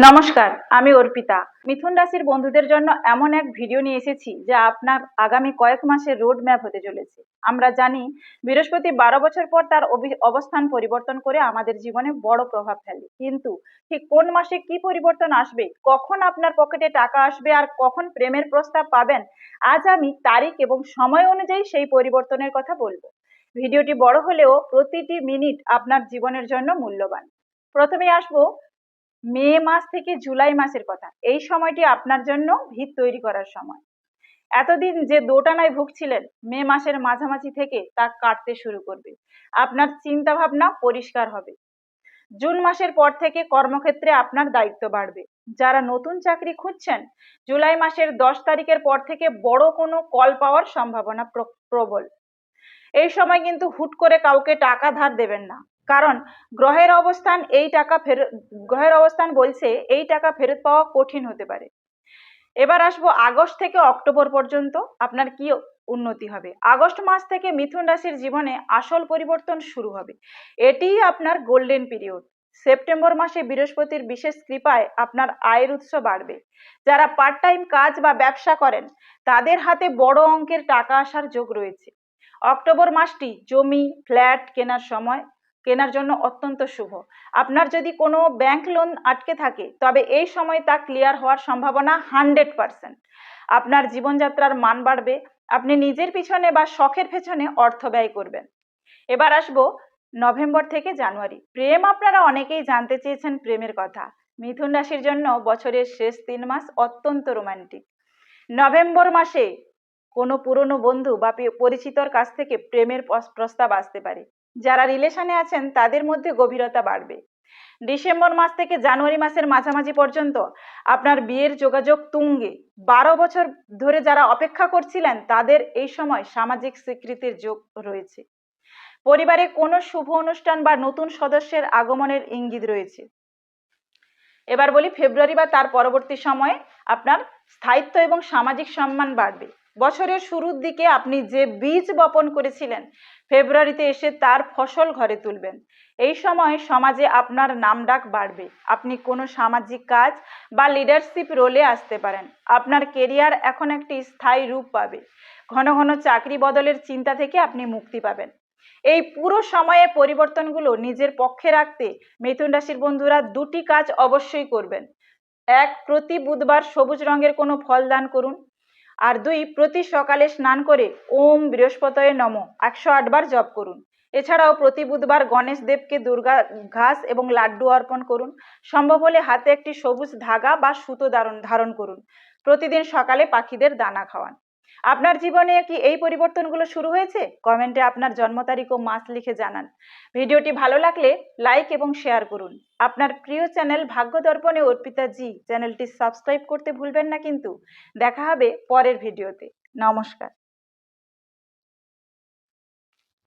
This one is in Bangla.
নমস্কার, আমি অর্পিতা। মিথুন রাশির বন্ধুদের জন্য এমন এক ভিডিও নিয়ে এসেছি যা আপনার আগামী কয়েক মাসের রোড ম্যাপ হতে চলেছে। আমরা জানি বৃহস্পতি 12 বছর পর তার অবস্থান পরিবর্তন করে আমাদের জীবনে বড় প্রভাব ফেলে, কিন্তু ঠিক কোন মাসে কি পরিবর্তন আসবে, কখন আপনার পকেটে টাকা আসবে আর কখন প্রেমের প্রস্তাব পাবেন, আজ আমি তারিখ এবং সময় অনুযায়ী সেই পরিবর্তনের কথা বলবো। ভিডিওটি বড় হলেও প্রতিটি মিনিট আপনার জীবনের জন্য মূল্যবান। প্রথমে আসবো মে মাস থেকে জুলাই মাসের কথা। এই সময়টি আপনার জন্য ভিত তৈরি করার সময়। এতদিন যে দোটানায় ভুগছিলেন, মে মাসের মাঝামাঝি থেকে তা কাটতে শুরু করবে। আপনার চিন্তা ভাবনা পরিষ্কার হবে। জুন মাসের পর থেকে কর্মক্ষেত্রে আপনার দায়িত্ব বাড়বে। যারা নতুন চাকরি খুঁজছেন, জুলাই মাসের 10 তারিখের পর থেকে বড় কোনো কল পাওয়ার সম্ভাবনা প্রবল। এই সময় কিন্তু হুট করে কাউকে টাকা ধার দেবেন না, কারণ গ্রহের অবস্থান বলছে এই টাকা ফেরত পাওয়া কঠিন হতে পারে। এবার আসবো আগস্ট থেকে অক্টোবর পর্যন্ত আপনার কি উন্নতি হবে। আগস্ট মাস থেকে মিথুন রাশির জীবনে আসল পরিবর্তন শুরু হবে। এটিই আপনার গোল্ডেন পিরিয়ড। সেপ্টেম্বর মাসে বৃহস্পতির বিশেষ কৃপায় আপনার আয়ের উৎস বাড়বে। যারা পার্ট টাইম কাজ বা ব্যবসা করেন, তাদের হাতে বড় অঙ্কের টাকা আসার যোগ রয়েছে। অক্টোবর মাসটি জমি, ফ্ল্যাট কেনার জন্য অত্যন্ত শুভ। আপনার যদি কোনো ব্যাংক লোন আটকে থাকে, তবে এই সময় তা ক্লিয়ার হওয়ার সম্ভাবনা 100%। আপনার জীবনযাত্রার মান বাড়বে। আপনি নিজের পিছনে বা শখের পেছনে অর্থ ব্যয় করবেন। এবার আসবো নভেম্বর থেকে জানুয়ারি। প্রেম, আপনারা অনেকেই জানতে চেয়েছেন প্রেমের কথা। মিথুন রাশির জন্য বছরের শেষ 3 মাস অত্যন্ত রোমান্টিক। নভেম্বর মাসে কোনো পুরনো বন্ধু বা পরিচিতর কাছ থেকে প্রেমের প্রস্তাব আসতে পারে। যারা রিলেশনে আছেন তাদের মধ্যে গভীরতা বাড়বে। ডিসেম্বর মাস থেকে জানুয়ারি মাসের মাঝামাঝি পর্যন্ত আপনার বিয়ের যোগাযোগ তুঙ্গে। 12 বছর ধরে যারা অপেক্ষা করছিলেন, তাদের এই সময় সামাজিক স্বীকৃতির যোগ রয়েছে। পরিবারে কোনো শুভ অনুষ্ঠান বা নতুন সদস্যের আগমনের ইঙ্গিত রয়েছে। এবার বলি ফেব্রুয়ারি বা তার পরবর্তী সময়ে আপনার স্থায়িত্ব এবং সামাজিক সম্মান বাড়বে। বছরের শুরুর দিকে আপনি যে বীজ বপন করেছিলেন, ফেব্রুয়ারিতে এসে তার ফসল ঘরে তুলবেন। এই সময় সমাজে আপনার নামডাক বাড়বে। আপনি কোনো সামাজিক কাজ বা লিডারশিপ রোলে আসতে পারেন। আপনার কেরিয়ার এখন একটি স্থায়ী রূপ পাবে। ঘন ঘন চাকরি বদলের চিন্তা থেকে আপনি মুক্তি পাবেন। এই পুরো সময়ে পরিবর্তনগুলো নিজের পক্ষে রাখতে মিথুন রাশির বন্ধুরা দুটি কাজ অবশ্যই করবেন। 1, প্রতি বুধবার সবুজ রঙের কোনো ফল দান করুন। আর 2, প্রতি সকালে স্নান করে ওম বৃহস্পতয়ে নমঃ 108 বার জপ করুন। এছাড়াও প্রতি বুধবার গণেশ দেবকে দুর্গা ঘাস এবং লাড্ডু অর্পণ করুন। সম্ভব হলে হাতে একটি সবুজ ধাগা বা সুতো ধারণ করুন। প্রতিদিন সকালে পাখিদের দানা খাওয়ান। আপনার জীবনে কি এই পরিবর্তনগুলো শুরু হয়েছে? কমেন্টে আপনার জন্ম তারিখ ও মাস লিখে জানান। ভিডিওটি ভালো লাগলে লাইক এবং শেয়ার করুন। আপনার প্রিয় চ্যানেল ভাগ্য দর্পণে অর্পিতা জি চ্যানেলটি সাবস্ক্রাইব করতে ভুলবেন না কিন্তু। দেখা হবে পরের ভিডিওতে। নমস্কার।